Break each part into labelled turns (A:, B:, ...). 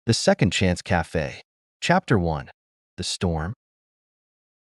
A: The Second Chance Cafe. Chapter 1. The Storm.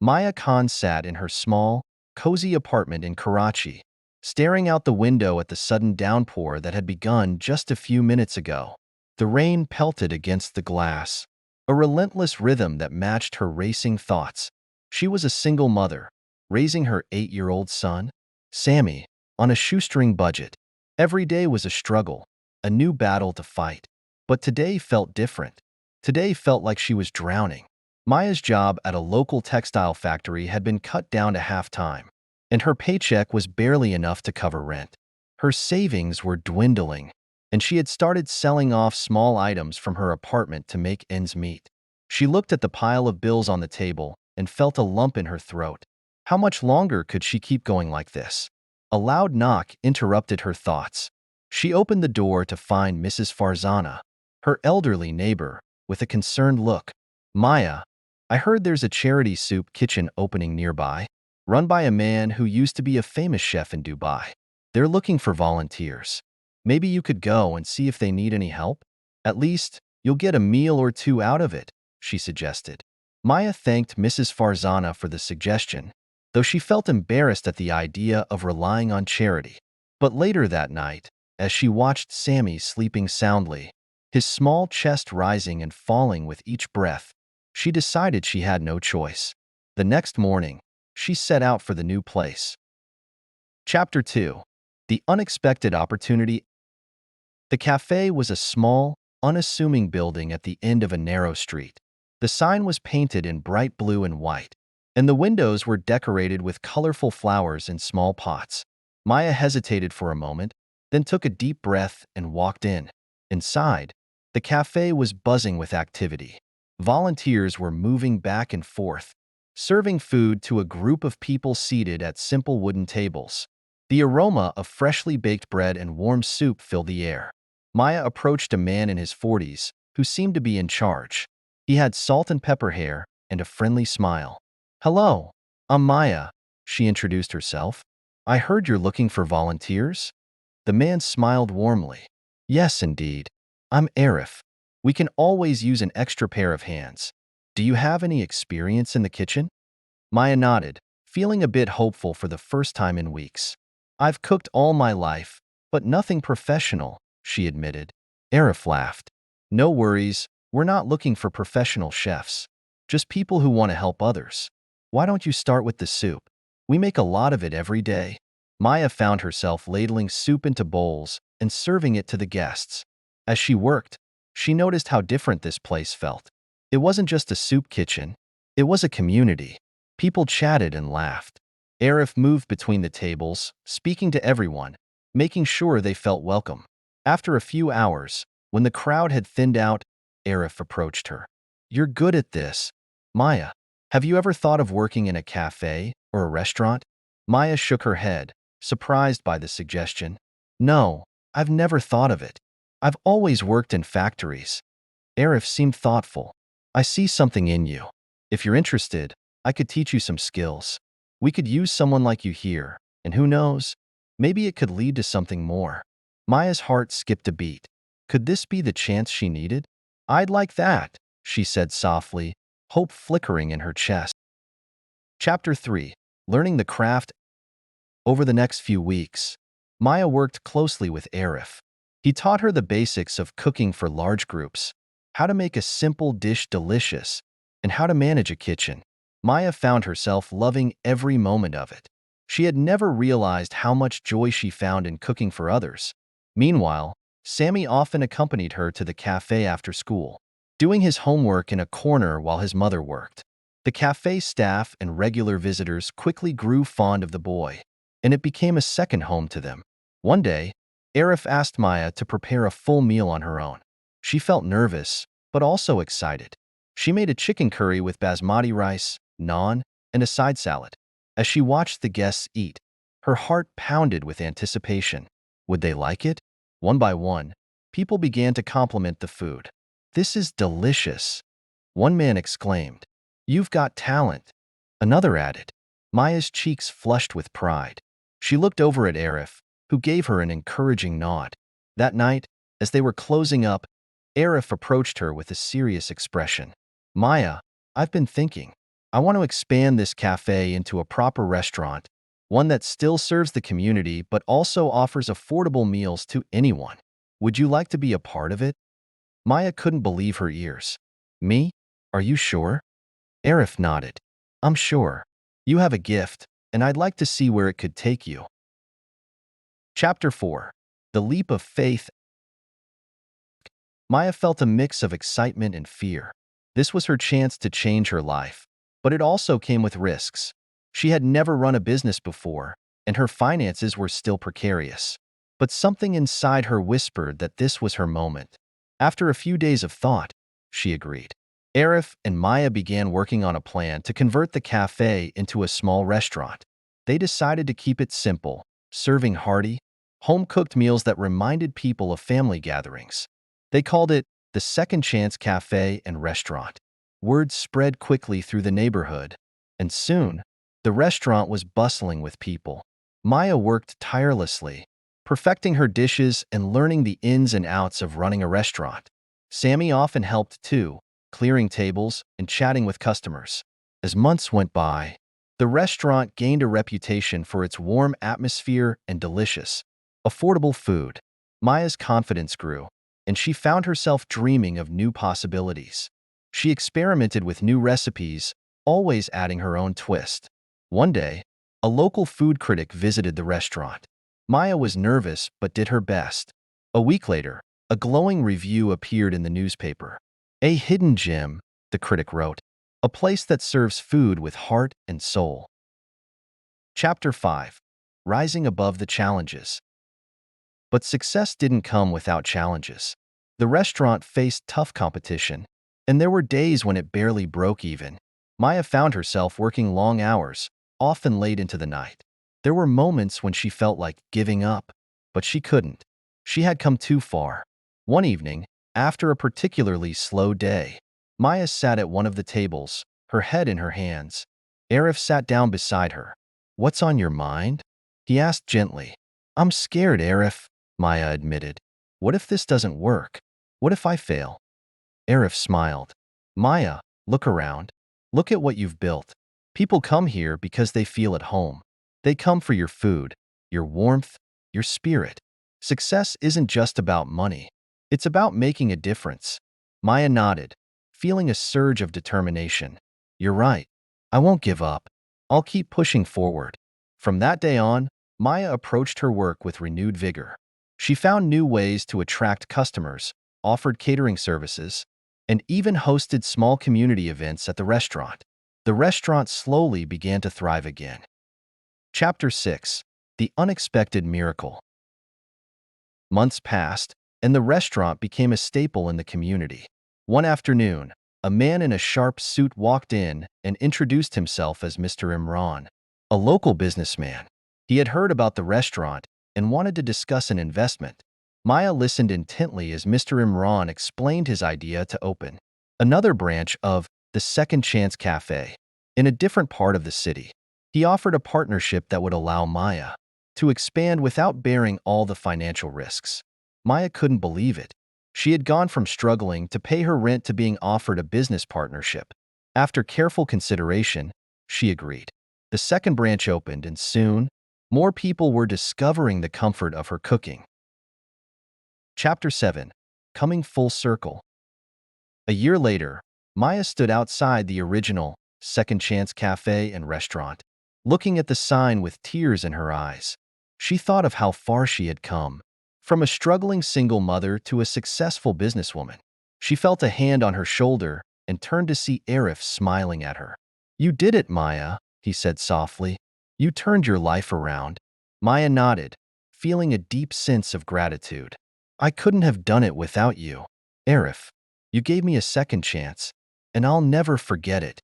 A: Maya Khan sat in her small, cozy apartment in Karachi, staring out the window at the sudden downpour that had begun just a few minutes ago. The rain pelted against the glass, a relentless rhythm that matched her racing thoughts. She was a single mother, raising her 8-year-old son, Sammy, on a shoestring budget. Every day was a struggle, a new battle to fight. But today felt different. Today felt like she was drowning. Maya's job at a local textile factory had been cut down to half-time, and her paycheck was barely enough to cover rent. Her savings were dwindling, and she had started selling off small items from her apartment to make ends meet. She looked at the pile of bills on the table and felt a lump in her throat. How much longer could she keep going like this? A loud knock interrupted her thoughts. She opened the door to find Mrs. Farzana, her elderly neighbor, with a concerned look. "Maya, I heard there's a charity soup kitchen opening nearby, run by a man who used to be a famous chef in Dubai. They're looking for volunteers. Maybe you could go and see if they need any help? At least, you'll get a meal or two out of it," she suggested. Maya thanked Mrs. Farzana for the suggestion, though she felt embarrassed at the idea of relying on charity. But later that night, as she watched Sammy sleeping soundly, his small chest rising and falling with each breath, she decided she had no choice. The next morning, she set out for the new place. Chapter 2. The Unexpected Opportunity. The cafe was a small, unassuming building at the end of a narrow street. The sign was painted in bright blue and white, and the windows were decorated with colorful flowers in small pots. Maya hesitated for a moment, then took a deep breath and walked in. Inside, the cafe was buzzing with activity. Volunteers were moving back and forth, serving food to a group of people seated at simple wooden tables. The aroma of freshly baked bread and warm soup filled the air. Maya approached a man in his 40s who seemed to be in charge. He had salt and pepper hair and a friendly smile. "Hello, I'm Maya," she introduced herself. "I heard you're looking for volunteers?" The man smiled warmly. "Yes, indeed. I'm Arif. We can always use an extra pair of hands. Do you have any experience in the kitchen?" Maya nodded, feeling a bit hopeful for the first time in weeks. "I've cooked all my life, but nothing professional," she admitted. Arif laughed. "No worries, we're not looking for professional chefs, just people who want to help others. Why don't you start with the soup? We make a lot of it every day." Maya found herself ladling soup into bowls and serving it to the guests. As she worked, she noticed how different this place felt. It wasn't just a soup kitchen, it was a community. People chatted and laughed. Arif moved between the tables, speaking to everyone, making sure they felt welcome. After a few hours, when the crowd had thinned out, Arif approached her. "You're good at this, Maya. Have you ever thought of working in a cafe or a restaurant?" Maya shook her head, surprised by the suggestion. "No, I've never thought of it. I've always worked in factories." Arif seemed thoughtful. "I see something in you. If you're interested, I could teach you some skills. We could use someone like you here, and who knows, maybe it could lead to something more." Maya's heart skipped a beat. Could this be the chance she needed? "I'd like that," she said softly, hope flickering in her chest. Chapter 3. Learning the Craft. Over the next few weeks, Maya worked closely with Arif. He taught her the basics of cooking for large groups, how to make a simple dish delicious, and how to manage a kitchen. Maya found herself loving every moment of it. She had never realized how much joy she found in cooking for others. Meanwhile, Sammy often accompanied her to the cafe after school, doing his homework in a corner while his mother worked. The cafe staff and regular visitors quickly grew fond of the boy, and it became a second home to them. One day, Arif asked Maya to prepare a full meal on her own. She felt nervous, but also excited. She made a chicken curry with basmati rice, naan, and a side salad. As she watched the guests eat, her heart pounded with anticipation. Would they like it? One by one, people began to compliment the food. "This is delicious," one man exclaimed. "You've got talent," another added. Maya's cheeks flushed with pride. She looked over at Arif, who gave her an encouraging nod. That night, as they were closing up, Arif approached her with a serious expression. Maya, I've been thinking. I want to expand this cafe into a proper restaurant, one that still serves the community but also offers affordable meals to anyone. Would you like to be a part of it? Maya couldn't believe her ears. Me? Are you sure? Arif nodded. I'm sure. You have a gift, and I'd like to see where it could take you. Chapter 4. The Leap of Faith. Maya felt a mix of excitement and fear. This was her chance to change her life, but it also came with risks. She had never run a business before, and her finances were still precarious. But something inside her whispered that this was her moment. After a few days of thought, she agreed. Arif and Maya began working on a plan to convert the cafe into a small restaurant. They decided to keep it simple, serving hearty, home-cooked meals that reminded people of family gatherings. They called it the Second Chance Cafe and Restaurant. Word spread quickly through the neighborhood, and soon, the restaurant was bustling with people. Maya worked tirelessly, perfecting her dishes and learning the ins and outs of running a restaurant. Sammy often helped too, clearing tables and chatting with customers. As months went by, the restaurant gained a reputation for its warm atmosphere and delicious, affordable food. Maya's confidence grew, and she found herself dreaming of new possibilities. She experimented with new recipes, always adding her own twist. One day, a local food critic visited the restaurant. Maya was nervous but did her best. A week later, a glowing review appeared in the newspaper. A hidden gem, the critic wrote, a place that serves food with heart and soul. Chapter 5. Rising Above the Challenges. But success didn't come without challenges. The restaurant faced tough competition, and there were days when it barely broke even. Maya found herself working long hours, often late into the night. There were moments when she felt like giving up, but she couldn't. She had come too far. One evening, after a particularly slow day, Maya sat at one of the tables, her head in her hands. Arif sat down beside her. "What's on your mind?" he asked gently. "I'm scared, Arif," Maya admitted. "What if this doesn't work? What if I fail?" Arif smiled. "Maya, look around. Look at what you've built. People come here because they feel at home. They come for your food, your warmth, your spirit. Success isn't just about money. It's about making a difference." Maya nodded, feeling a surge of determination. "You're right. I won't give up. I'll keep pushing forward." From that day on, Maya approached her work with renewed vigor. She found new ways to attract customers, offered catering services, and even hosted small community events at the restaurant. The restaurant slowly began to thrive again. Chapter 6. The Unexpected Miracle. Months passed, and the restaurant became a staple in the community. One afternoon, a man in a sharp suit walked in and introduced himself as Mr. Imran, a local businessman. He had heard about the restaurant and wanted to discuss an investment. Maya listened intently as Mr. Imran explained his idea to open another branch of the Second Chance Cafe in a different part of the city. He offered a partnership that would allow Maya to expand without bearing all the financial risks. Maya couldn't believe it. She had gone from struggling to pay her rent to being offered a business partnership. After careful consideration, she agreed. The second branch opened, and soon, more people were discovering the comfort of her cooking. Chapter 7. Coming Full Circle. A year later, Maya stood outside the original Second Chance Cafe and Restaurant, looking at the sign with tears in her eyes. She thought of how far she had come, from a struggling single mother to a successful businesswoman. She felt a hand on her shoulder and turned to see Arif smiling at her. "You did it, Maya," he said softly. "You turned your life around." Maya nodded, feeling a deep sense of gratitude. "I couldn't have done it without you, Arif. You gave me a second chance, and I'll never forget it."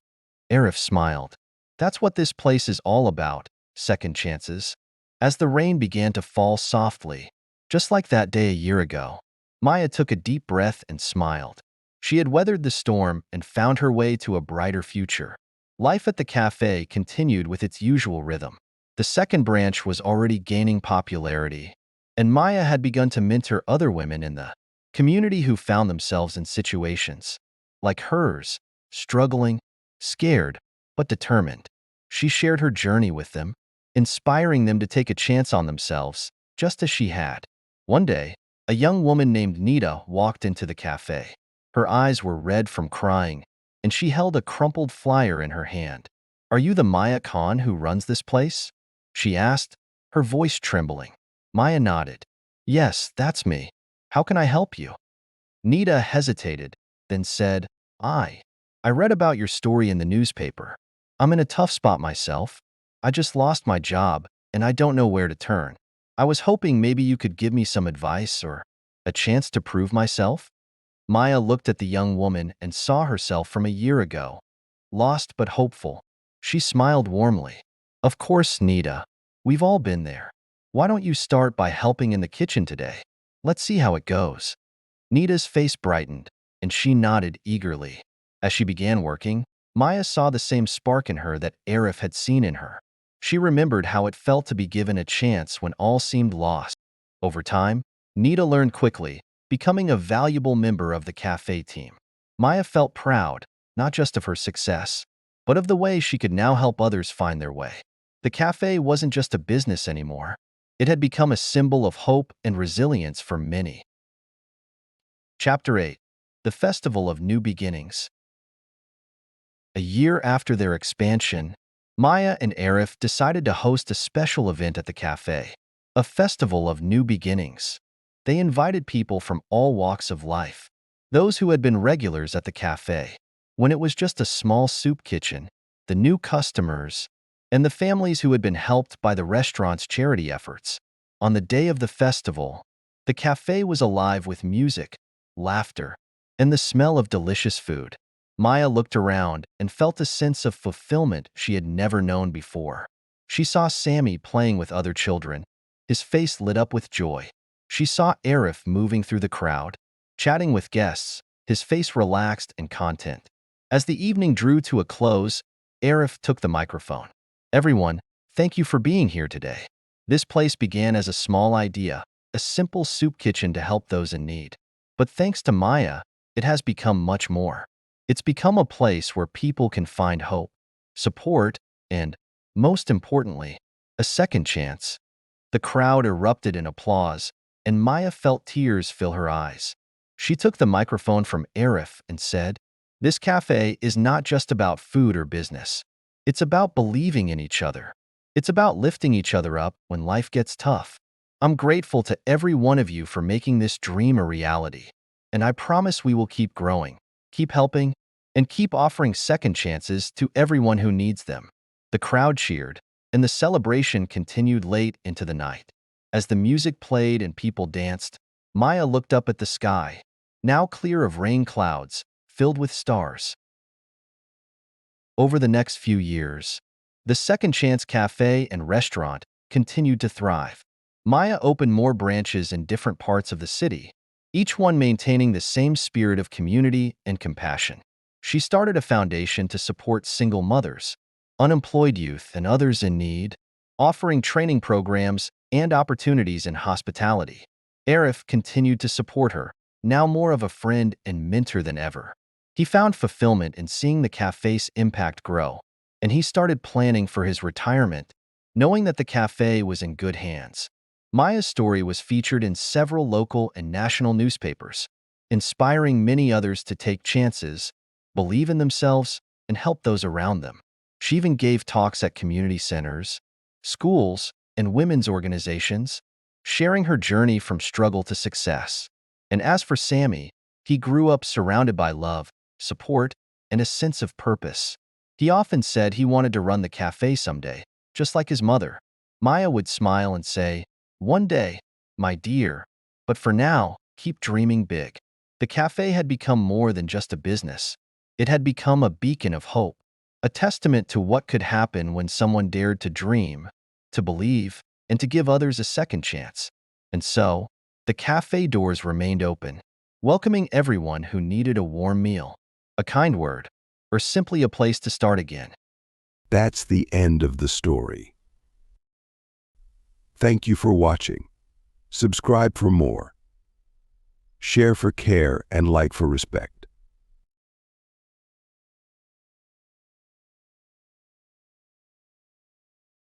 A: Arif smiled. "That's what this place is all about, second chances." As the rain began to fall softly, just like that day a year ago, Maya took a deep breath and smiled. She had weathered the storm and found her way to a brighter future. Life at the cafe continued with its usual rhythm. The second branch was already gaining popularity, and Maya had begun to mentor other women in the Community who found themselves in situations like hers, struggling, scared, but determined. She shared her journey with them, inspiring them to take a chance on themselves, just as she had. One day, a young woman named Nita walked into the cafe. Her eyes were red from crying, and she held a crumpled flyer in her hand. "Are you the Maya Khan who runs this place?" she asked, her voice trembling. Maya nodded. "Yes, that's me. How can I help you?" Nita hesitated, then said, I read about your story in the newspaper. I'm in a tough spot myself. I just lost my job, and I don't know where to turn. I was hoping maybe you could give me some advice or a chance to prove myself." Maya looked at the young woman and saw herself from a year ago, lost but hopeful. She smiled warmly. "Of course, Nita. We've all been there. Why don't you start by helping in the kitchen today? Let's see how it goes." Nita's face brightened, and she nodded eagerly. As she began working, Maya saw the same spark in her that Arif had seen in her. She remembered how it felt to be given a chance when all seemed lost. Over time, Nita learned quickly, becoming a valuable member of the cafe team. Maya felt proud, not just of her success, but of the way she could now help others find their way. The cafe wasn't just a business anymore. It had become a symbol of hope and resilience for many. Chapter 8. The Festival of New Beginnings. A year after their expansion, Maya and Arif decided to host a special event at the cafe, a festival of new beginnings. They invited people from all walks of life, those who had been regulars at the cafe when it was just a small soup kitchen, the new customers, and the families who had been helped by the restaurant's charity efforts. On the day of the festival, the cafe was alive with music, laughter, and the smell of delicious food. Maya looked around and felt a sense of fulfillment she had never known before. She saw Sammy playing with other children. His face lit up with joy. She saw Arif moving through the crowd, chatting with guests, his face relaxed and content. As the evening drew to a close, Arif took the microphone. "Everyone, thank you for being here today. This place began as a small idea, a simple soup kitchen to help those in need. But thanks to Maya, it has become much more. It's become a place where people can find hope, support, and, most importantly, a second chance." The crowd erupted in applause, and Maya felt tears fill her eyes. She took the microphone from Arif and said, "This cafe is not just about food or business. It's about believing in each other. It's about lifting each other up when life gets tough. I'm grateful to every one of you for making this dream a reality. And I promise we will keep growing, keep helping, and keep offering second chances to everyone who needs them." The crowd cheered, and the celebration continued late into the night. As the music played and people danced, Maya looked up at the sky, now clear of rain clouds, filled with stars. Over the next few years, the Second Chance Cafe and restaurant continued to thrive. Maya opened more branches in different parts of the city, each one maintaining the same spirit of community and compassion. She started a foundation to support single mothers, unemployed youth, and others in need, offering training programs and opportunities in hospitality. Arif continued to support her, now more of a friend and mentor than ever. He found fulfillment in seeing the cafe's impact grow, and he started planning for his retirement, knowing that the cafe was in good hands. Maya's story was featured in several local and national newspapers, inspiring many others to take chances, believe in themselves, and help those around them. She even gave talks at community centers, schools, and women's organizations, sharing her journey from struggle to success. And as for Sammy, he grew up surrounded by love, support, and a sense of purpose. He often said he wanted to run the cafe someday, just like his mother. Maya would smile and say, "One day, my dear, but for now, keep dreaming big." The cafe had become more than just a business. It had become a beacon of hope, a testament to what could happen when someone dared to dream, to believe, and to give others a second chance. And so, the cafe doors remained open, welcoming everyone who needed a warm meal, a kind word, or simply a place to start again.
B: That's the end of the story. Thank you for watching. Subscribe for more. Share for care and like for respect.